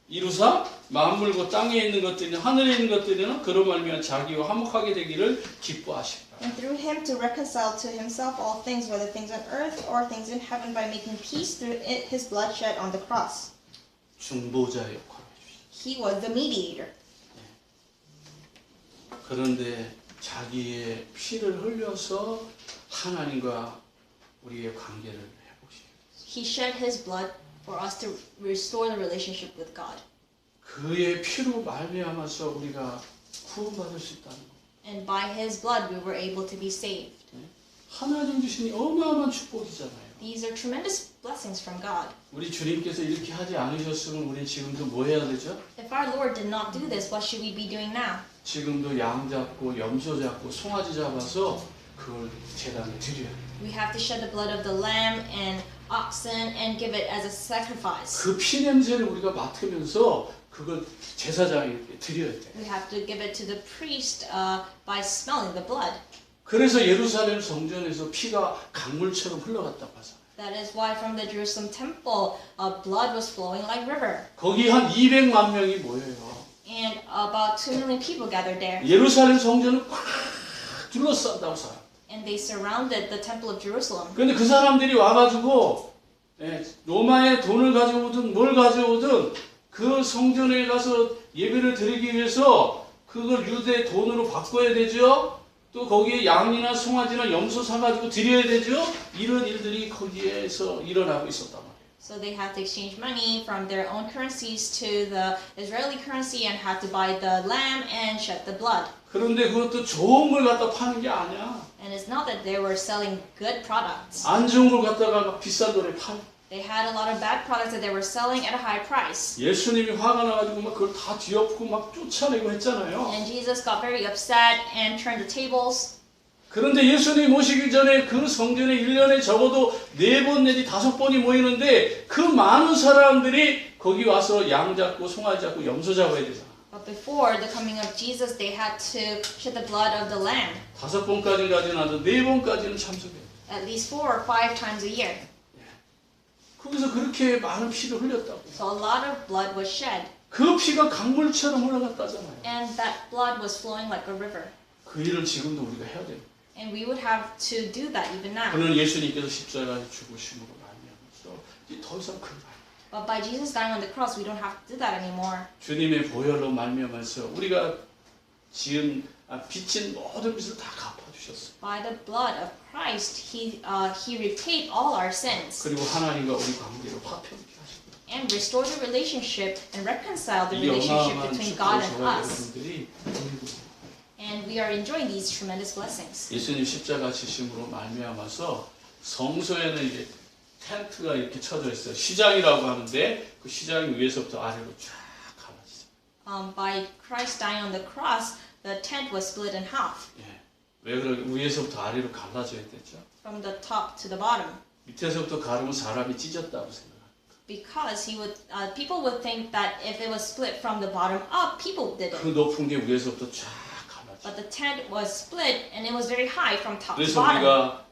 이루사 만물과 땅에 있는 것들이나 하늘에 있는 것들이나 그로 말미암아 자기와 화목하게 되기를 기뻐하시고. And through him to reconcile to himself all things, whether things on earth or things in heaven, by making peace through it, his blood shed on the cross. 중보자의 역할을 해주셨어요. He was the mediator. 그런데 자기의 피를 흘려서 하나님과 우리의 관계를 회복시켰어요. He shed His blood for us to restore the relationship with God. 그의 피로 말미암아서 우리가 구원받을 수 있다는 거. And by His blood we were able to be saved. 하나님 주신 어마어마한 축복이잖아요. These are tremendous blessings from God. 우리 주님께서 이렇게 하지 않으셨으면 우리 지금도 뭐 해야 되죠? If our Lord did not do this, what should we be doing now? 지금도 양 잡고 염소 잡고 송아지 잡아서 그걸 제단에 드려야 돼요. We have to shed the blood of the lamb and oxen and give it as a sacrifice. 그 피 냄새를 우리가 맡으면서 그걸 제사장에게 드려야 돼요. We have to give it to the priest by smelling the blood. 그래서 예루살렘 성전에서 피가 강물처럼 흘러갔다고 하잖아요. That is why from the Jerusalem temple, blood was flowing like river. 거기 한 200만 명이 모여요. And about 2 million people gathered there. 예루살렘 성전을 꽉 둘러싼다고 살아요. And they surrounded the temple of Jerusalem. 그런데 그 사람들이 와가지고 로마의 돈을 가져오든 뭘 가져오든 그 성전에 가서 예배를 드리기 위해서 그걸 유대 돈으로 바꿔야 되죠. 또 거기에 양이나 송아지나 염소 사가지고 드려야 되죠. 이런 일들이 거기에서 일어나고 있었단 말이에요. So they had to exchange money from their own currencies to the Israeli currency and had to buy the lamb and shed the blood. 그런데 그것도 좋은 걸 갖다 파는 게 아니야. And it's not that they were selling good products. 안 좋은 걸 갖다가 막 비싼 돈에 팔. They had a lot of bad products that they were selling at a high price. 예수님이 화가 나가지고 막 그걸 다 뒤엎고 막 쫓아내고 했잖아요. And Jesus got very upset and turned the tables. 그런데 예수님 오시기 전에 그 성전에 1년에 적어도 4번 내지 5번이 모이는데 그 많은 사람들이 거기 와서 양 잡고 송아지 잡고 염소 잡아야 되잖아. But before the coming of Jesus, they had to shed the blood of the lamb 5번까지는 가지는 않아도 4번까지는 참석해요. at least 4 or 5 times a year. 거기서 그렇게 많은 피를 흘렸다고. So a lot of blood was shed. 그 피가 강물처럼 흘러갔다잖아요. And that blood was flowing like a river. 그 일을 지금도 우리가 해야 돼요. And we would have to do that even now. 그는 예수님께서 십자가에 죽으심으로 말미암아서 이제 더 이상 그걸 안 해요. But by Jesus dying on the cross, we don't have to do that anymore. 주님의 보혈로 말미암아서 우리가 빚진 모든 빚을 다 갚아주셨어요. By the blood of Christ, He repaid all our sins 그리고 하나님과 우리 관계를 화평케 하시고 and restored the relationship and reconciled the 이 relationship 어마어마한 between God 축복을 and 저와 us. 여러분들이 누리고 And we are enjoying these tremendous blessings. 예수님 십자가 지심으로 말미암아서 성소에는 이제 텐트가 이렇게 쳐져 있어요. 시장이라고 하는데 그 시장이 위에서부터 아래로 쫙 갈라지죠. By Christ dying on the cross, the tent was split in half 예. 왜 그러게 위에서부터 아래로 갈라져야 되죠? from the top to the bottom. 밑에서부터 가르면 사람이 찢었다고 생각합니다. Because people would think that if it was split from the bottom up, people did 그 it. 높은 게 위에서부터 쫙 갈라져. But the tent was split and it was very high from top to 그래서 bottom. 우리가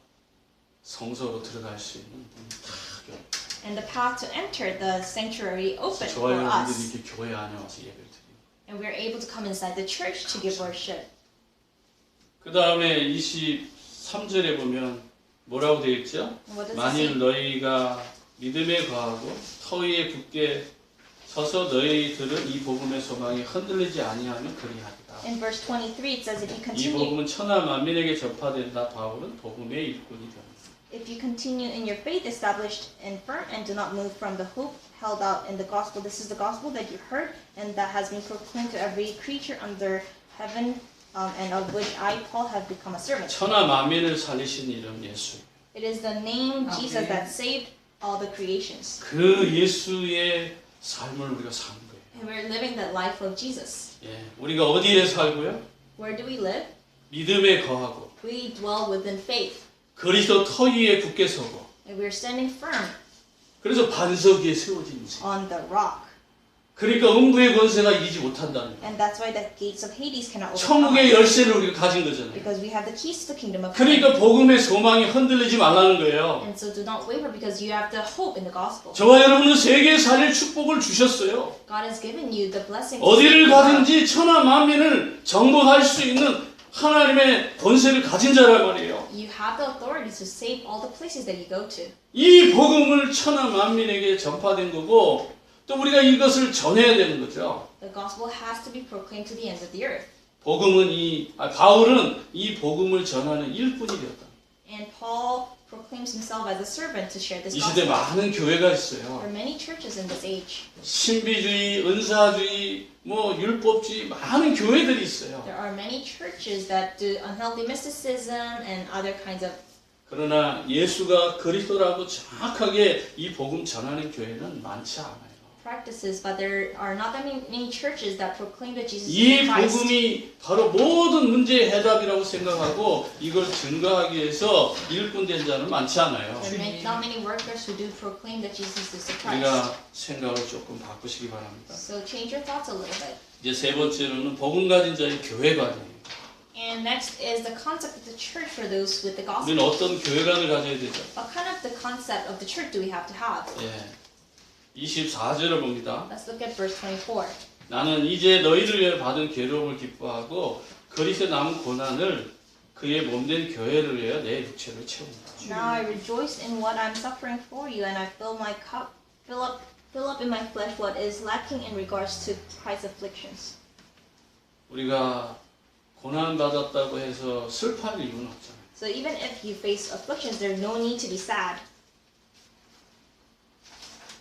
성소로 들어갈 수 있는 문이 탁 열려. And the path to enter the sanctuary opened for 저와 여러분들이 us. 이렇게 교회 안에 와서 예배를 드립니다. And we're able to come inside the church to give worship. 그 다음에 23절에 보면 뭐라고 되어 있죠? And what does it 만일 say? 너희가 믿음에 거하고 터 위에 굳게 서서 너희들은 이 복음의 소망이 흔들리지 아니하면 그리하리라. In verse 23, it says, if you 이 continue, 복음은 천하 만민에게 전파된다. 바울은 복음의 일꾼이 됩니다. If you continue in your faith, established and firm, and do not move from the hope held out in the gospel, this is the gospel that you heard and that has been proclaimed to every creature under heaven, and of which I, Paul, have become a servant. 천하 만민을 살리신 이름 예수. It is the name Amen. Jesus that saved all the creations. 그 예수의 삶을 우리가 사는 거예요. and we're living the life of Jesus. 예, 우리가 어디에 살고요? Where do we live? 믿음에 거하고 We dwell within faith, 그리스도 터 위에 굳게 서고 and we're standing firm 그래서 반석 위에 세워진 인생. On the rock. 그러니까 음부의 권세가 이기지 못한다는 거예요. And that's why the gates of Hades cannot overcome 천국의 us. 열쇠를 우리가 가진 거잖아요. Because we have the keys to the kingdom of heaven. 그러니까 복음의 소망이 흔들리지 말라는 거예요. and so do not waver because you have the hope in the gospel. 저와 여러분은 세계 살릴 축복을 주셨어요. God has given you the blessing to 어디를 save the world. 가든지 천하 만민을 정복할 수 있는 하나님의 권세를 가진 자란 말이에요. You have the authority to save all the places that you go to. 이 복음을 천하 만민에게 전파된 거고 또 우리가 이것을 전해야 되는 거죠. The gospel has to be proclaimed to the ends of the earth. 복음은 바울은 이 복음을 전하는 일꾼이 되었다. And Paul proclaims himself as a servant to share this 이 시대에 gospel. 많은 교회가 There 있어요. are many churches in this age. 신비주의, 은사주의, 율법주의 많은 교회들이 있어요. There are many churches that do unhealthy mysticism and other kinds of. 그러나 예수가 그리스도라고 정확하게 이 복음 전하는 교회는 많지 않아요. practices, but there are not that many churches that proclaim that Jesus 이 is Christ. 복음이 바로 모든 문제의 해답이라고 생각하고 이걸 증거하기 위해서 일꾼된 자는 많지 않아요. There are not many workers who do proclaim that Jesus is the Christ. 우리가 생각을 조금 바꾸시기 바랍니다. So change your thoughts a little bit. 이제 세 번째로는 복음 가진 자의 교회관이에요. And next is the concept of the church for those with the gospel. 우리는 어떤 교회관을 가져야 되죠? What kind of the concept of the church do we have to have? 예. 24절을 봅니다. Let's look at verse 24. 나는 이제 너희를 위해 받은 괴로움을 기뻐하고 그리스도의 남은 고난을 그의 몸된 교회를 위해 내 육체를 채운다. Now I rejoice in what I'm suffering for you, and I fill my cup, fill up in my flesh what is lacking in regards to Christ's afflictions. 우리가 고난 받았다고 해서 슬퍼할 이유는 없잖아요. So even if you face afflictions, there's no need to be sad.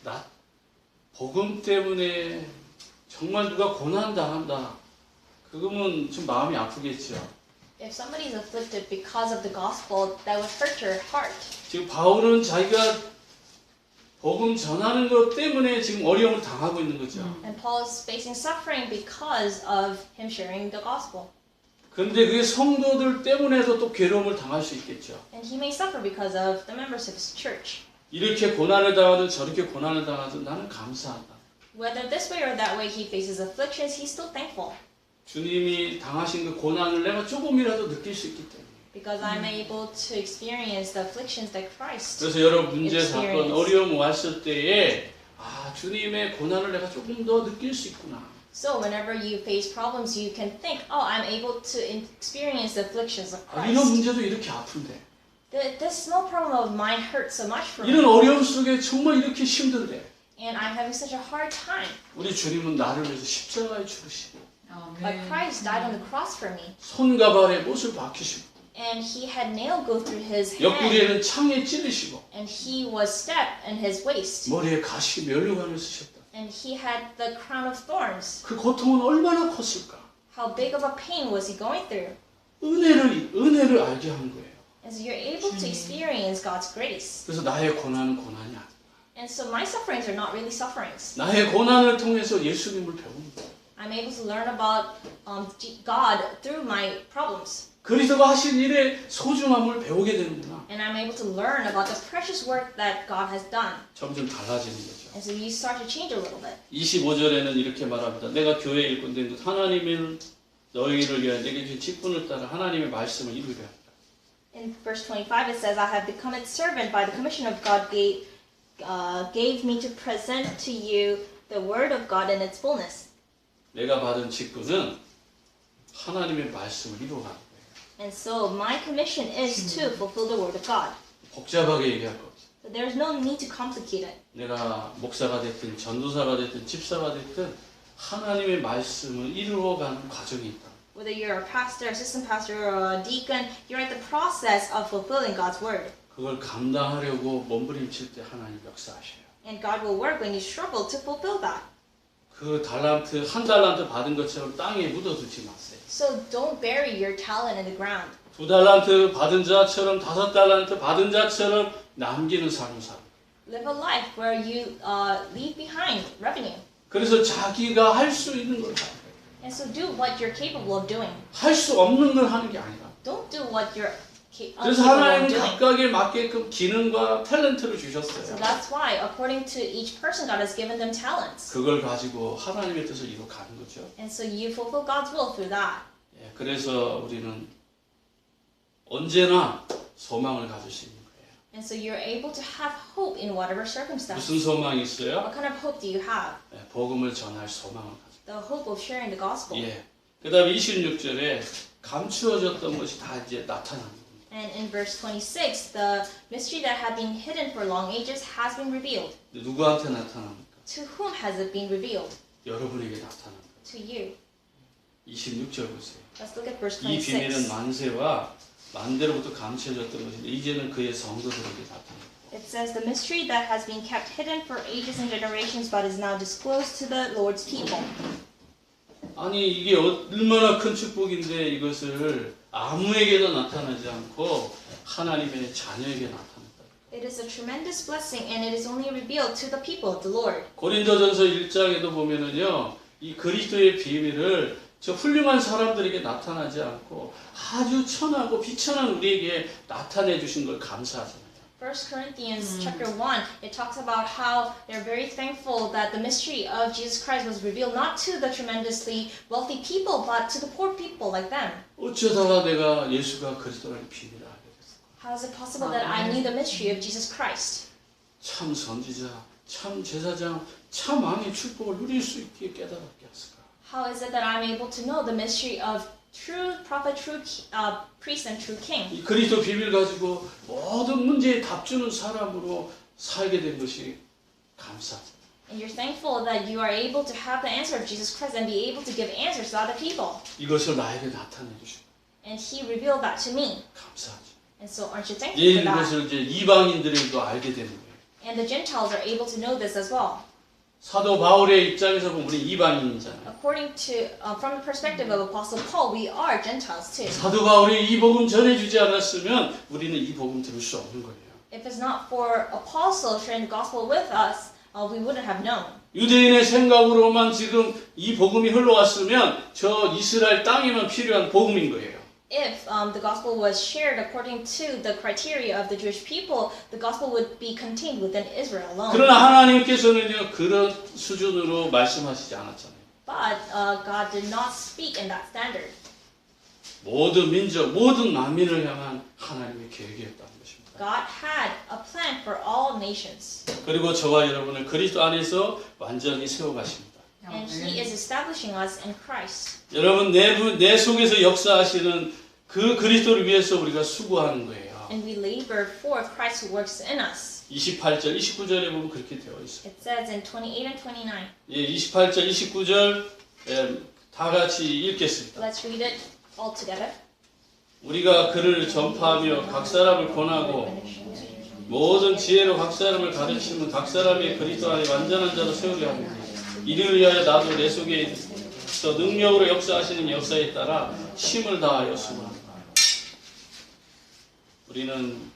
나 복음 때문에 정말 누가 고난 당한다. 그거면 좀 마음이 아프겠죠. If somebody is afflicted because of the gospel, that would hurt your heart. 지금 바울은 자기가 복음 전하는 것 때문에 지금 어려움을 당하고 있는 거죠. And Paul is facing suffering because of him sharing the gospel. 그런데 그게 성도들 때문에도 또 괴로움을 당할 수 있겠죠. And he may suffer because of the members of his church. 이렇게 고난을 당하든 저렇게 고난을 당하든 나는 감사한다. Whether this way or that way he faces afflictions, he's still thankful. 주님이 당하신 그 고난을 내가 조금이라도 느낄 수 있기 때문에. Because I'm able to experience the afflictions that Christ. 그래서 여러 문제, 사건, experience. 어려움 왔을 때에 주님의 고난을 내가 조금 더 느낄 수 있구나. So whenever you face problems, you can think, oh, I'm able to experience the afflictions of 이런 Christ. 문제도 이렇게 아픈데. This small problem of mine hurts so much for 이런 me. 어려움 속에 정말 이렇게 힘든데. And I'm having such a hard time. 우리 주님은 나를 위해서 십자가에 죽으시고 But Christ died on the cross for me. 손과 발에 못을 박히시고 And he had nail go through his hand. 옆구리에는 창에 찔리시고 And he was stabbed in his waist. 머리에 가시 면류관을 쓰셨다. And he had the crown of thorns. 그 고통은 얼마나 컸을까? How big of a pain was he going through? 은혜를 알게 한 거예요. And so you're able to experience God's grace. 그래서 나의 고난은 고난이 아니다. And so my sufferings are not really sufferings. 나의 고난을 통해서 예수님을 배우는 거예요. I'm able to learn about God through my problems. 그리스도가 하신 일의 소중함을 배우게 되는구나. And I'm able to learn about the precious work that God has done. 점점 달라지는 거죠. And so you start to change a little bit. 25절에는 이렇게 말합니다. 내가 교회 일꾼 된 것 하나님은 너희를 위하여 내게 주신 직분을 따라 하나님의 말씀을 이루려 합니다. In verse 25 it says, I have become its servant by the commission of God gave me to present to you the word of God in its fullness. 내가 받은 직분은 하나님의 말씀을 이루어가는 거예요. And so my commission is to fulfill the word of God. 복잡하게 얘기할 거 없어요. But there's no need to complicate it. 내가 목사가 됐든 전도사가 됐든 집사가 됐든 하나님의 말씀을 이루어가는 과정이 있다. Whether you're a pastor, assistant pastor, or a deacon, you're at the process of fulfilling God's word. 그걸 감당하려고 몸부림칠 때 하나님 역사하셔요. And God will work when you struggle to fulfill that. 그 달란트 한 달란트 받은 것처럼 땅에 묻어두지 마세요. So don't bury your talent in the ground. 2달란트 받은 자처럼 5달란트 받은 자처럼 남기는 삶을 살아요. Live a life where you leave behind revenue. 그래서 자기가 할 수 있는 걸 하는 거예요. And so do what you're capable of doing. 할 수 없는 걸 하는 게 아니라. Don't do what you're 그래서 incapable of 하나님은 doing. 각각에 맞게끔 기능과 탤런트를 So 주셨어요. that's why, according to each person, God has given them talents. 그걸 가지고 하나님의 뜻을 이루어가는 거죠. And so you fulfill God's will through that. 예, 그래서 우리는 언제나 소망을 가질 수 있는 거예요. And so you're able to have hope in whatever circumstance. 무슨 소망이 있어요? What kind of hope do you have? 예, 복음을 전할 소망을 가지고. The hope of sharing the gospel. 예. 그다음에 26절에 감추어졌던 것이 다 이제 나타납니다. And in verse 26, the mystery that had been hidden for long ages has been revealed. 누구한테 나타납니까? To whom has it been revealed? 여러분에게 나타납니다. To you. 26절 보세요. Let's look at verse 이 비밀은 26. 만세와 만대로부터 감추어졌던 것인데 이제는 그의 성도들에게 나타납니다. It says, the mystery that has been kept hidden for ages and generations but is now disclosed to the Lord's people. 아니 이게 얼마나 큰 축복인데 이것을 아무에게도 나타나지 않고 하나님의 자녀에게 나타났다. It is a tremendous blessing and it is only revealed to the people of the Lord. 고린도전서 1장에도 보면은요. 이 그리스도의 비밀을 저 훌륭한 사람들에게 나타나지 않고 아주 천하고 비천한 우리에게 나타내 주신 걸 감사하잖아요. 1 Corinthians chapter 1, it talks about how they're very thankful that the mystery of Jesus Christ was revealed not to the tremendously wealthy people, but to the poor people like them. 어쩌다가 내가 예수가 그리스도라는 비밀을 알게 됐어. How is it possible that I knew the mystery of Jesus Christ? 참 선지자, 참 제사장, 참 왕의 축복을 누릴 수 있게 깨달았게 하소서. How is it that I'm able to know the mystery of true prophet, true priest, and true king? 이 그리스도 비밀 가지고 모든 문제에 답 주는 사람으로 살게 된 것이 감사하다. And you're thankful that you are able to have the answer of Jesus Christ and be able to give answers to other people. 이것을 나에게 나타내 주시고 And He revealed that to me. 감사하죠. And so aren't you thankful 예, for that? 이것을 이제 이방인들에게도 알게 되는 거예요. And the Gentiles are able to know this as well. 사도 바울의 입장에서 보면 우리 이방인이잖아요. According to, from the perspective of Apostle Paul, we are Gentiles too. 사도 바울이 이 복음 전해주지 않았으면 우리는 이 복음 들을 수 없는 거예요. If it's not for Apostle sharing the gospel with us, we wouldn't have known. 유대인의 생각으로만 지금 이 복음이 흘러왔으면 저 이스라엘 땅에만 필요한 복음인 거예요. If the gospel was shared according to the criteria of the Jewish people, the gospel would be contained within Israel alone. 그러나 하나님께서는요 그런 수준으로 말씀하시지 않았잖아요. But God did not speak in that standard. 모든 민족, 모든 만민을 향한 하나님의 계획이었다는 것입니다. God had a plan for all nations. 그리고 저와 여러분을 그리스도 안에서 완전히 세워가십니다. And He is establishing us in Christ. 여러분 내 속에서 역사하시는 그 그리스도를 위해서 우리가 수고하는 거예요. And we labor for Christ who works in us. 28절, 29절에 보면 그렇게 되어 있어요. It says in 28 and 29. 예, 28절, 29절 다 같이 읽겠습니다. Let's read it all together. 우리가 그를 전파하며 각 사람을 권하고 모든 지혜로 각 사람을 가르치면 각 사람이 그리스도 안에 완전한 자로 세우려 합니다. 이를 위하여 나도 내 속에 있어 능력으로 역사하시는 역사에 따라 힘을 다하여 수고합니다. 우리는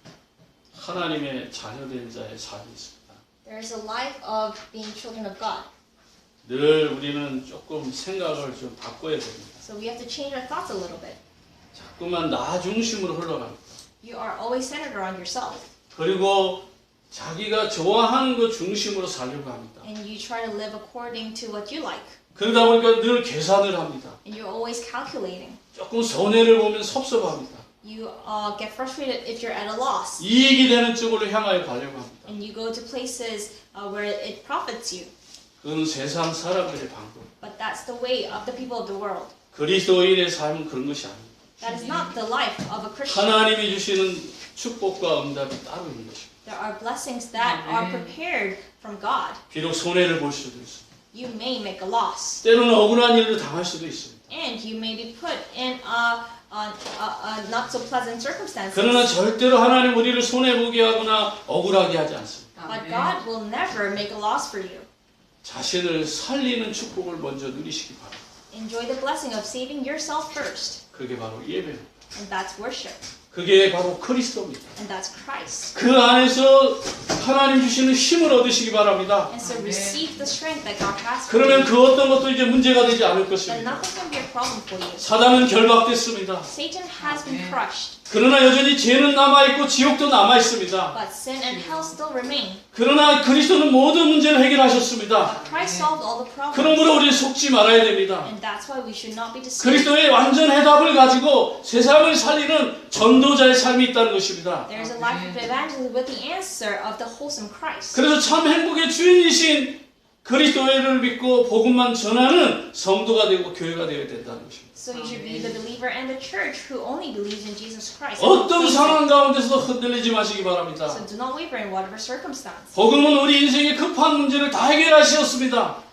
하나님의 자녀된 자의 삶이 있습니다. There is a life of being children of God. 늘 우리는 조금 생각을 좀 바꿔야 됩니다. So we have to change our thoughts a little bit. 자꾸만 나 중심으로 흘러갑니다. You are always centered around yourself. 그리고 자기가 좋아하는 것 중심으로 살려고 합니다. And you try to live according to what you like. 그러다 보니까 늘 계산을 합니다. And you're always calculating. 조금 손해를 보면 섭섭합니다. You get frustrated if you're at a loss, 이익이 되는 쪽으로 향하여 가려고 합니다. and you go to places where it profits you. 그건 세상 사람들의 방법. But that's the way of the people of the world. 그리스도인의 삶은 그런 것이 아닙니다. That is not the life of a Christian. 하나님이 주시는 축복과 응답이 따로 있는 것입니다. There are blessings that are prepared from God. 비록 손해를 볼 수도 있습니다. You may make a loss, 때로는 억울한 일을 당할 수도 있습니다. and you may be put in a not so pleasant circumstances. 그러나 절대로 하나님 우리를 손해보게 하거나 억울하게 하지 않습니다. But God will never make a loss for you. 자신을 살리는 축복을 먼저 누리시기 바랍니다. Enjoy the blessing of saving yourself first, 그게 바로 예배입니다. and that's worship, 그게 바로 그리스도입니다. and that's Christ. 그 안에서 하나님 주시는 힘을 얻으시기 바랍니다. And so receive the strength that God has for 그러면 you. 그 어떤 것도 이제 문제가 되지 않을 Then 것입니다. nothing can be a problem for you. 사단은 결박됐습니다. Satan has been crushed, 그러나 여전히 죄는 남아있고 지옥도 남아있습니다. but sin and hell still remain. 그러나 그리스도는 모든 문제를 해결하셨습니다. But Christ solved all the problems, 그러므로 우리는 속지 말아야 됩니다. and that's why we should not be deceived. 그리스도의 완전 해답을 가지고 세상을 살리는 전도자의 삶이 있다는 것입니다. There is a life of evangelism with the answer of the wholesome Christ. 그래서 참 행복의 주인이신 그리스도를 믿고 복음만 전하는 성도가 되고 교회가 되어야 된다는 것입니다. So you should be the believer and the church who only believes in Jesus Christ. 어떤 상황 가운데서도 흔들리지 마시기 바랍니다. So do not waver in whatever circumstance. 복음은 우리 인생의 급한 문제를 다 해결하시었습니다.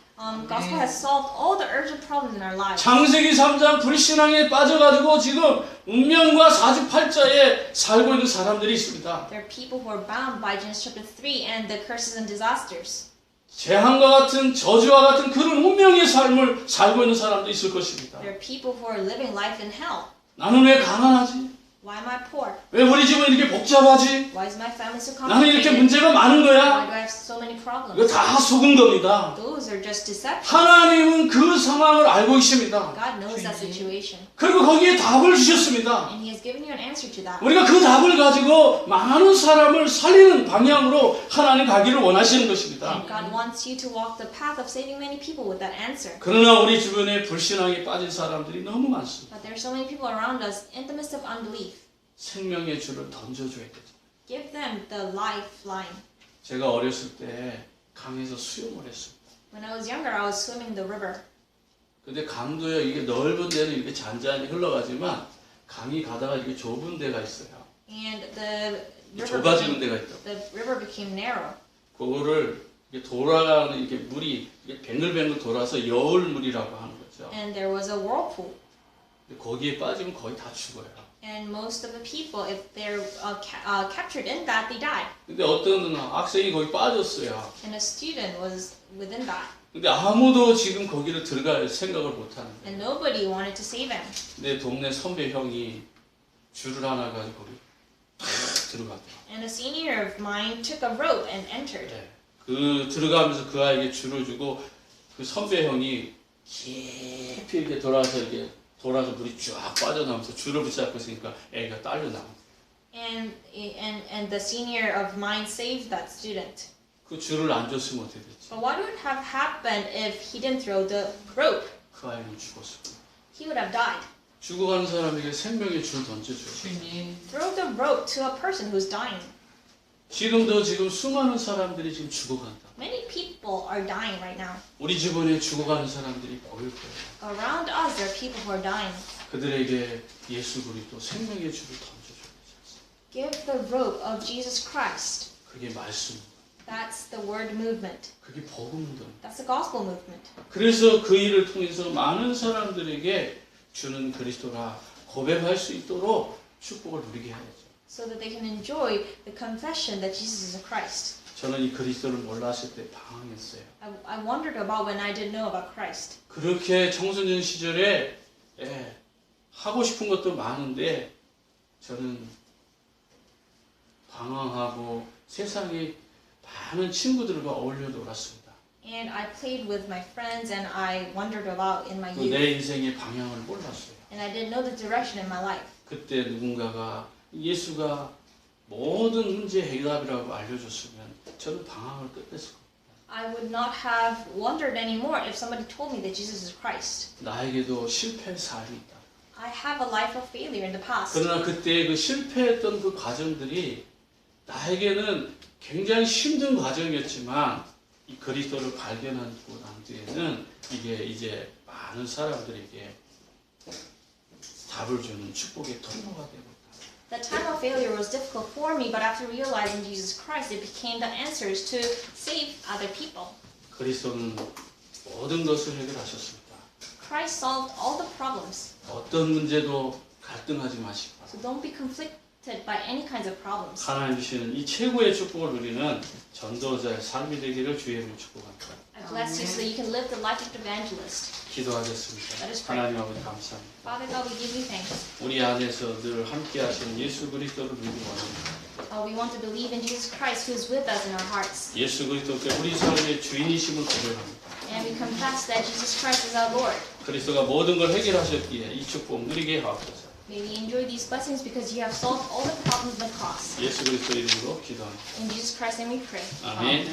Gospel has solved all the urgent problems in our lives. 창세기 3장 불신앙에 빠져가지고 지금 운명과 사주팔자에 살고 있는 사람들이 있습니다. There are people who are bound by Genesis chapter 3 and the curses and disasters. 재앙과 같은 저주와 같은 그런 운명의 삶을 살고 있는 사람도 있을 것입니다. There are people who are living life in hell. 나는 왜 가난하지? Why am I poor? 왜 우리 집은 이렇게 복잡하지? Why is my family so 나는 이렇게 complicated? 문제가 많은 Why 거야? do I have so many 이거 problems? 다 속은 겁니다. Those are just deceptions. 하나님은 그 상황을 알고 계십니다. God knows that situation, 그리고 거기에 답을 주셨습니다. and He has given you an answer to that. 우리가 그 답을 가지고 많은 사람을 살리는 방향으로 하나님 가기를 원하시는 것입니다. And God wants you to walk the path of saving many people with that answer. 그러나 우리 주변에 불신앙에 빠진 사람들이 너무 많습니다. But there are so many people around us in the midst of unbelief. 생명의 줄을 던져줘야 되죠. Give them the lifeline. 제가 어렸을 때 강에서 수영을 했습니다. When I was younger, I was swimming the river. 근데 강도요, 이게 넓은 데는 이렇게 잔잔히 흘러가지만 강이 가다가 이게 좁은 데가 있어요. And the 좁아지는 데가 있다고. the river became narrow. 그거를 이게 돌아가는 이게 물이 이게 뱅글뱅글 돌아서 여울물이라고 하는 거죠. And there was a whirlpool. 거기에 빠지면 거의 다 죽어요. And most of the people, if they're captured in that, they die. 근데 어떤 학생이 거기 빠졌어요. And a student was within that. 근데 아무도 지금 거기를 들어갈 생각을 못 하는 거예요. And nobody wanted to save him. 내 동네 선배 형이 줄을 하나 가지고 거기 탁 들어갔더라고요. And a senior of mine took a rope and entered. 네. 그 들어가면서 그 아이에게 줄을 주고 그 선배 형이 깊이 이렇게 돌아서 물이 쫙 빠져나오면서 줄을 붙잡고 있으니까 애가 딸려 나와. And the senior of mine saved that student. 그 줄을 안 줬으면 어떻게 됐지? But what would have happened if he didn't throw the rope? 그 아이는 죽었을 거야. He would have died. 죽어가는 사람에게 생명의 줄 던져줘요. Throw the rope to a person who's dying. 지금 수많은 사람들이 지금 죽어간다. Many people are dying right now. 우리 주변에 죽어가는 사람들이 보일 거예요. Around us, there are people who are dying. 그들에게 예수 그리스도 생명의 줄을 던져줘야 되지. Give the rope of Jesus Christ. 그게 말씀. That's the word movement. 그게 복음들. That's the gospel movement. 그래서 그 일을 통해서 많은 사람들에게 주는 그리스도라 고백할 수 있도록 축복을 누리게 해야죠. So that they can enjoy the confession that Jesus is a Christ. 저는 이 그리스도를 몰랐을 때 방황했어요. I wondered about when I didn't know about Christ. 그렇게 청소년 시절에 하고 싶은 것도 많은데 저는 방황하고 세상에 많은 친구들과 어울려 놀았습니다. And I played with my friends and I wondered about in my 내 youth. 인생의 방향을 몰랐어요. And I didn't know the direction in my life. 그때 누군가가 예수가 모든 문제 해답이라고 알려줬으면 저는 방황을 끝냈을 겁니다. I would not have wondered anymore if somebody told me that Jesus is Christ. 나에게도 실패의 삶이 있다. I have a life of failure in the past. 그러나 그때 그 실패했던 그 과정들이 나에게는 굉장히 힘든 과정이었지만 이 그리스도를 발견하고 난 뒤에는 이게 이제 많은 사람들에게 답을 주는 축복의 통로가 되고 The time of failure was difficult for me, but after realizing Jesus Christ, it became the answers to save other people. 그리스도는 모든 것을 해결하셨습니다. Christ solved all the problems. 어떤 문제도 갈등하지 마시고 So don't be conflicted by any kinds of problems. 하나님 주시는 이 최고의 축복을 누리는 전도자의 삶이 되기를 주의 이름으로 축복합니다. I bless you so that you can live the life of the evangelist. 기도하겠습니다. Let us pray. 하나님 아버지 감사합니다. Father God, we give you thanks. 우리 안에서 늘 함께 하시는 예수 그리스도를 믿기 원합니다. We want to believe in Jesus Christ who is with us in our hearts. 예수 그리스도께 우리 삶의 주인이심을 고백합니다. And we confess that Jesus Christ is our Lord. 그리스도가 모든 걸 해결하셨기에 이 축복 누리게 하옵소서. May we enjoy these blessings because you have solved all the problems of the cross. 예수 그리스도 이름으로 기도합니다. In Jesus Christ's name we pray. 아멘.